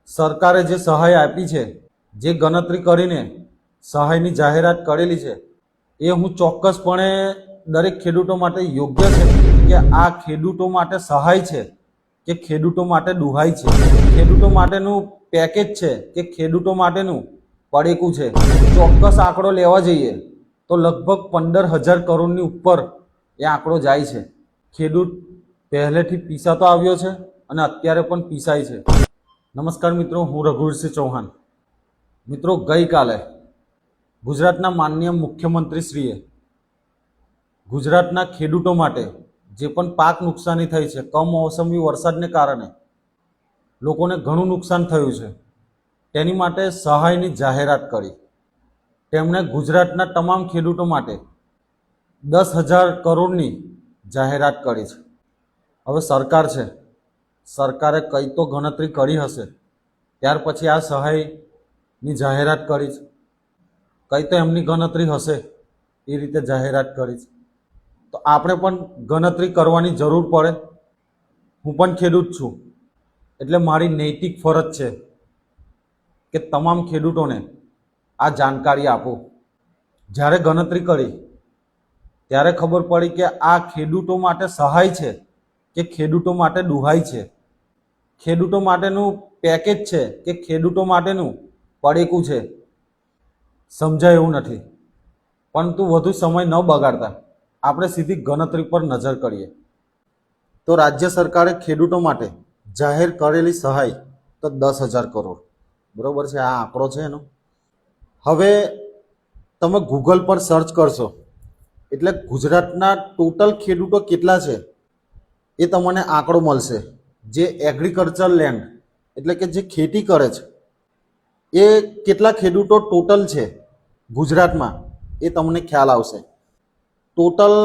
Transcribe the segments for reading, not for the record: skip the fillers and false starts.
સરકારે જે સહાય આપી છે, જે ગણતરી કરીને સહાયની જાહેરાત કરેલી છે, એ હું ચોક્કસપણે દરેક ખેડૂતો માટે યોગ્ય છે કે આ ખેડૂતો માટે સહાય છે કે ખેડૂતો માટે દુહાઈ છે, ખેડૂતો માટેનું પેકેજ છે કે ખેડૂતો માટેનું પડેકું છે. ચોક્કસ આંકડો લેવા જઈએ તો લગભગ 15,000 કરોડની ઉપર એ આંકડો જાય છે. ખેડૂત પહેલેથી પીસાતો આવ્યો છે અને અત્યારે પણ પીસાય છે. નમસ્કાર મિત્રો, હું રઘુવીરસિંહ ચૌહાણ. મિત્રો, ગઈકાલે ગુજરાતના માનનીય મુખ્યમંત્રીશ્રીએ ગુજરાતના ખેડૂતો માટે જે પણ પાક નુકસાની થઈ છે, કમોસમી વરસાદને કારણે લોકોને ઘણું નુકસાન થયું છે, તેની માટે સહાયની જાહેરાત કરી. તેમણે ગુજરાતના તમામ ખેડૂતો માટે 10,000 કરોડની જાહેરાત કરી છે. હવે સરકાર છે, સરકારે કંઈ તો ગણતરી કરી હશે, ત્યાર પછી આ સહાયની જાહેરાત કરી છે. કંઈ તો એમની ગણતરી હશે, એ રીતે જાહેરાત કરી છે. તો આપણે પણ ગણતરી કરવાની જરૂર પડે. હું પણ ખેડૂત છું, એટલે મારી નૈતિક ફરજ છે કે તમામ ખેડૂતોને આ જાણકારી આપું. જ્યારે ગણતરી કરી ત્યારે ખબર પડી કે આ ખેડૂતો માટે સહાય છે કે ખેડૂતો માટે દુહાઈ છે, ખેડૂતો માટેનું પેકેજ છે કે ખેડૂતો માટેનું પડેકું છે, સમજાય એવું નથી. પરંતુ વધુ સમય ન બગાડતા આપણે સીધી ગણતરી પર નજર કરીએ. તો રાજ્ય સરકારે ખેડૂતો માટે જાહેર કરેલી સહાય તો 10,000 કરોડ, બરોબર છે, આ આંકડો છે એનો. હવે તમે ગૂગલ પર સર્ચ કરશો એટલે ગુજરાતના ટોટલ ખેડૂતો કેટલા છે એ તમને આંકડો મળશે. જે એગ્રીકલ્ચર લેન્ડ એટલે કે જે ખેતી કરે છે એ કેટલા ખેડૂતો ટોટલ છે ગુજરાતમાં એ તમને ખ્યાલ આવશે. ટોટલ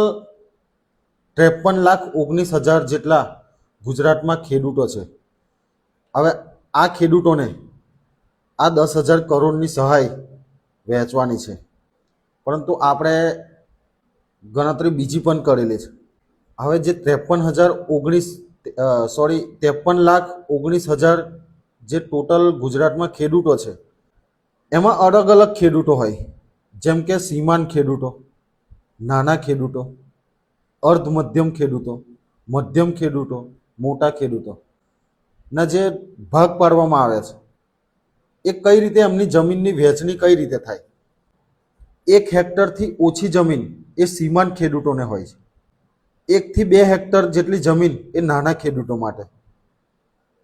53,19,000 જેટલા ગુજરાતમાં ખેડૂતો છે. હવે આ ખેડૂતોને આ 10,000 કરોડની સહાય વહેંચવાની છે, પરંતુ આપણે ગણતરી બીજી પણ કરેલી છે. હવે જે 53,19,000 જે ટોટલ ગુજરાતમાં ખેડૂતો છે એમાં અલગ અલગ ખેડૂતો હોય, જેમ કે સીમાંત ખેડૂતો, નાના ખેડૂતો, અર્ધ મધ્યમ ખેડૂતો, મધ્યમ ખેડૂતો, મોટા ખેડૂતો ના જે ભાગ પાડવામાં આવે છે એ કઈ રીતે એમની જમીનની વહેંચણી કઈ રીતે થાય. 1 હેક્ટરથી ઓછી જમીન એ સીમાંત ખેડૂતોને હોય છે. 1 થી 2 હેક્ટર જેટલી જમીન એ નાના ખેડૂતો માટે,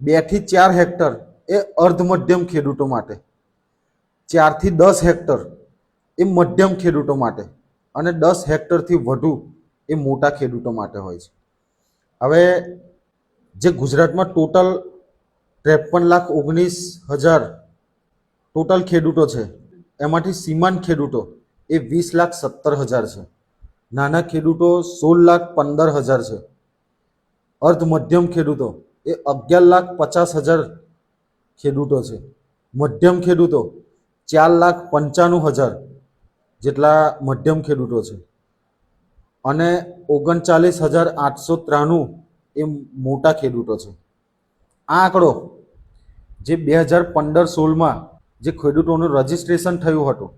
2 થી 4 હેક્ટર એ અર્ધ મધ્યમ ખેડૂતો માટે, 4 થી 10 હેક્ટર એ મધ્યમ ખેડૂતો માટે અને 10 હેક્ટરથી વધુ એ મોટા ખેડૂતો માટે હોય છે. હવે જે ગુજરાતમાં ટોટલ 53,19,000 ટોટલ ખેડૂતો છે એમાંથી સીમાંત ખેડૂતો એ 20,17,000 છે, નાના ખેડૂતો 16,15,000 છે, અર્ધ મધ્યમ ખેડૂતો એ 11,50,000 ખેડૂતો છે, મધ્યમ ખેડૂતો 4,95,000 જેટલા મધ્યમ ખેડૂતો છે અને 39,893 એ મોટા ખેડૂતો છે. આ આંકડો જે 2015-16માં જે ખેડૂતોનું રજિસ્ટ્રેશન થયું હતું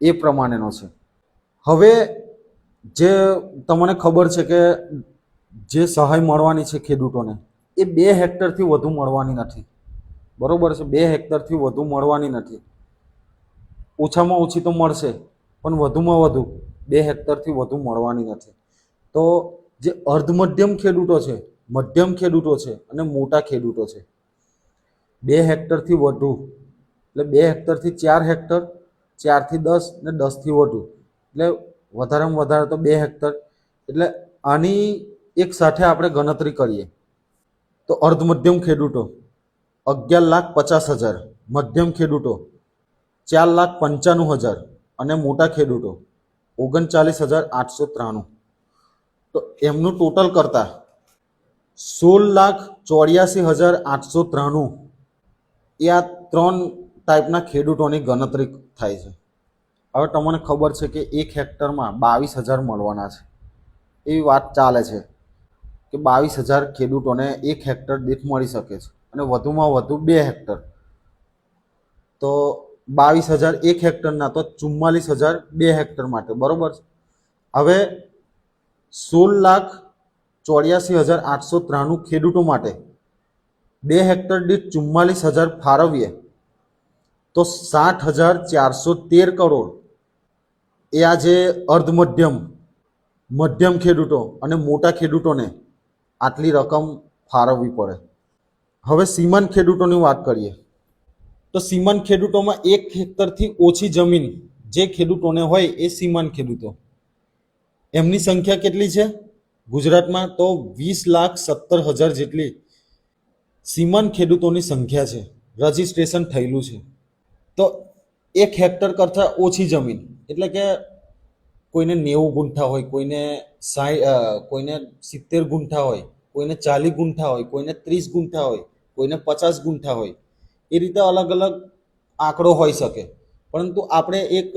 એ પ્રમાણેનો છે. હવે જે તમને ખબર છે કે જે સહાય મળવાની છે ખેડૂતોને એ 2 હેક્ટરથી વધુ મળવાની નથી, બરોબર છે, 2 હેક્ટરથી વધુ મળવાની નથી. ઓછામાં ઓછી તો મળશે પણ વધુમાં વધુ 2 હેક્ટરથી વધુ મળવાની નથી. તો જે અર્ધ મધ્યમ ખેડૂતો છે, મધ્યમ ખેડૂતો છે અને મોટા ખેડૂતો છે, 2 હેક્ટરથી વધુ એટલે 2 હેક્ટરથી 4 હેક્ટર, 4 થી 10 ને 10 થી વધુ એટલે વધારેમાં વધારે તો 2 હેક્ટર. એટલે આની એક સાથે આપણે ગણતરી કરીએ તો અર્ધ મધ્યમ ખેડૂતો 11,50,000, મધ્યમ ખેડૂતો 4,95,000 અને મોટા ખેડૂતો 39,893. તો એમનું ટોટલ કરતાં 16,84,893 એ આ 3 ટાઈપના ખેડૂતોની ગણતરી થાય છે. હવે તમને ખબર છે કે 1 હેક્ટરમાં 22,000 મળવાના છે. એવી વાત ચાલે છે કે 22,000 ખેડૂતોને 1 હેક્ટર દીઠ મળી શકે છે અને વધુમાં વધુ 2 હેક્ટર તો 22,000 એક હેક્ટરના, તો 44,000 2 હેક્ટર માટે, બરોબર. હવે 16,84,893 ખેડૂતો માટે 2 હેક્ટર દીઠ 44,000 ફાળવીએ તો 60,413 કરોડ એ આ જે મધ્યમ ખેડૂતો અને મોટા ખેડૂતોને આટલી રકમ ફાળવવી પડે. હવે સીમાંત ખેડૂતોની વાત કરીએ તો સીમાંત ખેડૂતોમાં 1 હેક્ટરથી ઓછી જમીન જે ખેડૂતોને હોય એ સીમાંત ખેડૂતો, એમની સંખ્યા કેટલી છે ગુજરાતમાં? તો 20,17,000 જેટલી સીમાંત ખેડૂતોની સંખ્યા છે, રજિસ્ટ્રેશન થયેલું છે. તો 1 હેક્ટર કરતાં ઓછી જમીન એટલે કે કોઈને 90 ગુંઠા હોય, કોઈને 70 ગુંઠા હોય, કોઈને 40 ગુંઠા હોય, કોઈને 30 ગુંઠા હોય, કોઈને 50 ગુંઠા હોય, એ રીતે અલગ અલગ આંકડો હોઈ શકે. પરંતુ આપણે એક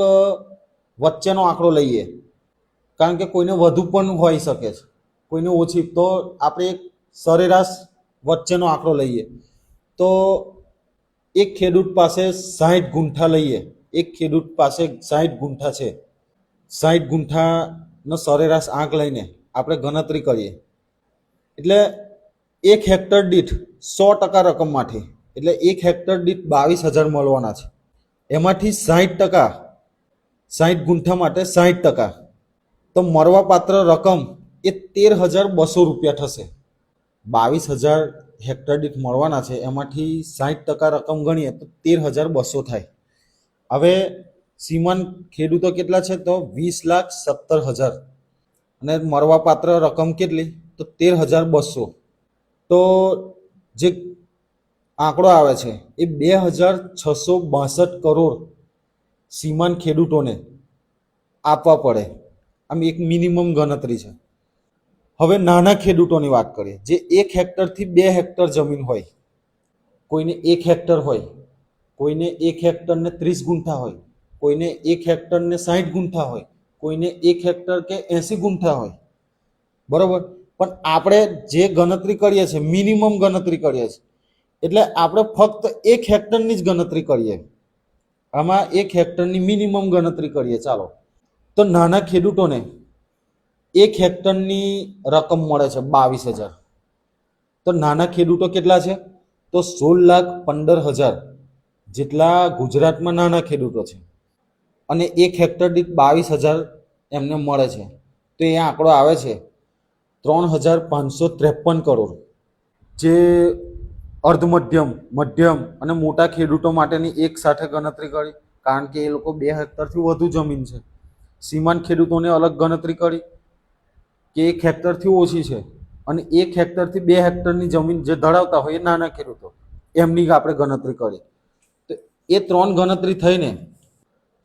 વચ્ચેનો આંકડો લઈએ, કારણ કે કોઈને વધુ પણ હોઈ શકે છે, કોઈને ઓછી. તો આપણે એક સરેરાશ વચ્ચેનો આંકડો લઈએ તો એક ખેડૂત પાસે 60 ગુંઠા લઈએ, એક ખેડૂત પાસે 60 ગુંઠા છે, 60 ગુંઠાનો સરેરાશ આંક લઈને આપણે ગણતરી કરીએ એટલે 1 હેક્ટર દીઠ 100% રકમમાંથી, એટલે 1 હેક્ટર દીઠ 22,000 મળવાના છે. એમાંથી 60%, 60 ગુંઠા માટે 60%, તો મળવાપાત્ર રકમ એ 13,200 રૂપિયા થશે. 22,000 હેક્ટર દીઠ મળવાના છે, એમાંથી 60% રકમ ગણીએ તો 13,200 થાય. હવે સીમાંત ખેડૂતો કેટલા છે? તો 20,17,000 અને મળવાપાત્ર રકમ કેટલી? તો 13,200. તો જે આંકડો આવે છે એ 2,662 કરોડ સીમાંત ખેડૂતોને આપવા પડે. આમ એક મિનિમમ ગણતરી છે. હવે નાના ખેડૂતોની વાત કરીએ, જે 1 હેક્ટરથી 2 હેક્ટર જમીન હોય, કોઈને 1 હેક્ટર હોય, કોઈને 1 હેક્ટરને 30 ગુંઠા હોય, કોઈને 1 હેક્ટરને 60 ગુંઠા હોય, કોઈને 1 હેક્ટર કે 80 ગુંઠા હોય, બરોબર. પણ આપણે જે ગણતરી કરીએ છીએ મિનિમમ ગણતરી કરીએ છીએ, એટલે આપણે ફક્ત 1 હેક્ટરની જ ગણતરી કરીએ. આમાં 1 હેક્ટરની મિનિમમ ગણતરી કરીએ. ચાલો, તો નાના ખેડૂતોને 1 હેક્ટરની રકમ મળે છે 22,000. તો નાના ખેડૂતો કેટલા છે? તો 16,15,000 જેટલા ગુજરાતમાં નાના ખેડૂતો છે અને 1 હેક્ટર દીઠ 22,000 એમને મળે છે. તો એ આંકડો આવે છે 3,553 કરોડ. જે મધ્યમ અને મોટા ખેડૂતો માટેની એક સાથે ગણતરી કરી, કારણ કે એ લોકો 2 હેક્ટરથી વધુ જમીન છે. સીમાંત ખેડૂતોને અલગ ગણતરી કરી કે 1 હેક્ટરથી ઓછી છે, અને 1 હેક્ટરથી 2 હેક્ટરની જમીન જે ધરાવતા હોય એ નાના ખેડૂતો, એમની આપણે ગણતરી કરી. તો એ 3 ગણતરી થઈને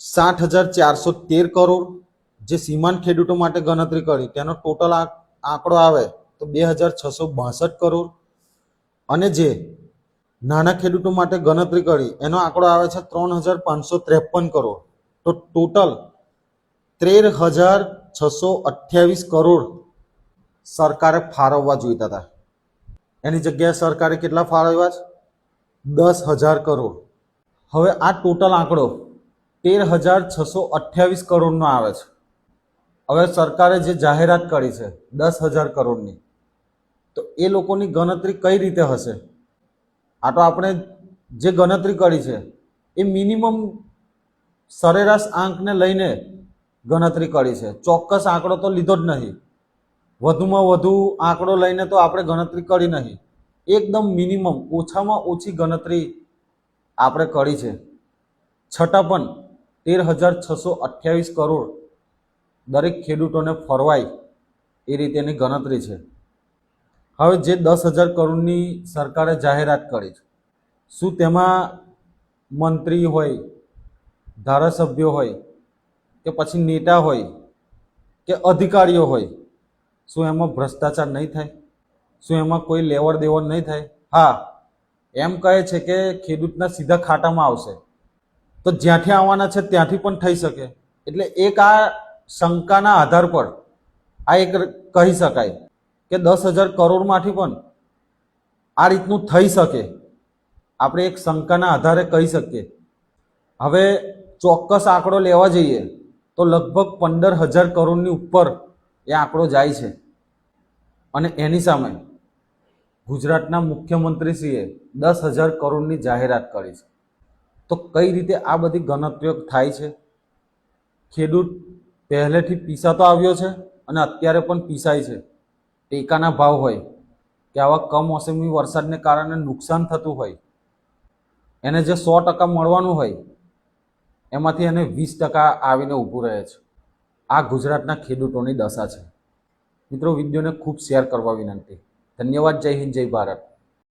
60,413 કરોડ જે સીમાંત ખેડૂતો માટે ગણતરી કરી, તેનો ટોટલ આંકડો આવે તો 2,662 કરોડ. અને જે નાના ખેડૂતો માટે ગણતરી કરી એનો આંકડો આવે છે 3,553 કરોડ. તો ટોટલ 13,628 કરોડ સરકારે ફાળવવા જોઈતા હતા. એની જગ્યાએ સરકારે કેટલા ફાળવ્યા છે? 10,000 કરોડ. હવે આ ટોટલ આંકડો 13,628 કરોડનો આવે છે. હવે સરકારે જે જાહેરાત કરી છે 10,000 કરોડની, તો એ લોકોની ગણતરી કઈ રીતે હશે? આ તો આપણે જે ગણતરી કરી છે એ મિનિમમ સરેરાશ આંકને લઈને ગણતરી કરી છે, ચોક્કસ આંકડો તો લીધો જ નહીં. વધુમાં વધુ આંકડો લઈને તો આપણે ગણતરી કરી નહીં, એકદમ મિનિમમ ઓછામાં ઓછી ગણતરી આપણે કરી છે. છતાં પણ 13,628 કરોડ દરેક ખેડૂતોને ફરવાય એ રીતેની ગણતરી છે. હવે જે 10,000 કરોડની સરકારે જાહેરાત કરી છે, શું તેમાં મંત્રી હોય, ધારાસભ્યો હોય, કે પછી નેતા હોય, કે અધિકારીઓ હોય, શું એમાં ભ્રષ્ટાચાર નહીં થાય? શું એમાં કોઈ લેવડ દેવડ નહીં થાય? હા, એમ કહે છે કે ખેડૂતના સીધા ખાતામાં આવશે, તો જ્યાંથી આવવાના છે ત્યાંથી પણ થઈ શકે. એટલે એક આ શંકાના આધાર પર આ એક કહી શકાય કે 10,000 કરોડમાંથી પણ આ રીતનું થઈ શકે. આપણે એક શંકાના આધારે કહી શકીએ હવે ચોક્કસ આંકડો લેવા જઈએ તો લગભગ 15,000 કરોડની ઉપર એ આંકડો જાય છે. અને એની સામે ગુજરાતના મુખ્યમંત્રીશ્રીએ 10,000 કરોડની જાહેરાત કરી છે. તો કઈ રીતે આ બધી ગણતરીઓ થાય છે? ખેડૂત પહેલેથી પીસાતો આવ્યો છે અને અત્યારે પણ પીસાય છે. ટેકાના ભાવ હોય કે આવા કમોસમી વરસાદને કારણે નુકસાન થતું હોય, એને જે 100% મળવાનું હોય એમાંથી એને 20% આવીને ઊભું રહે છે. આ ગુજરાતના ખેડૂતોની દશા છે. મિત્રો, વિડીયોને ખૂબ શેર કરવા વિનંતી. ધન્યવાદ. જય હિન્દ, જય ભારત.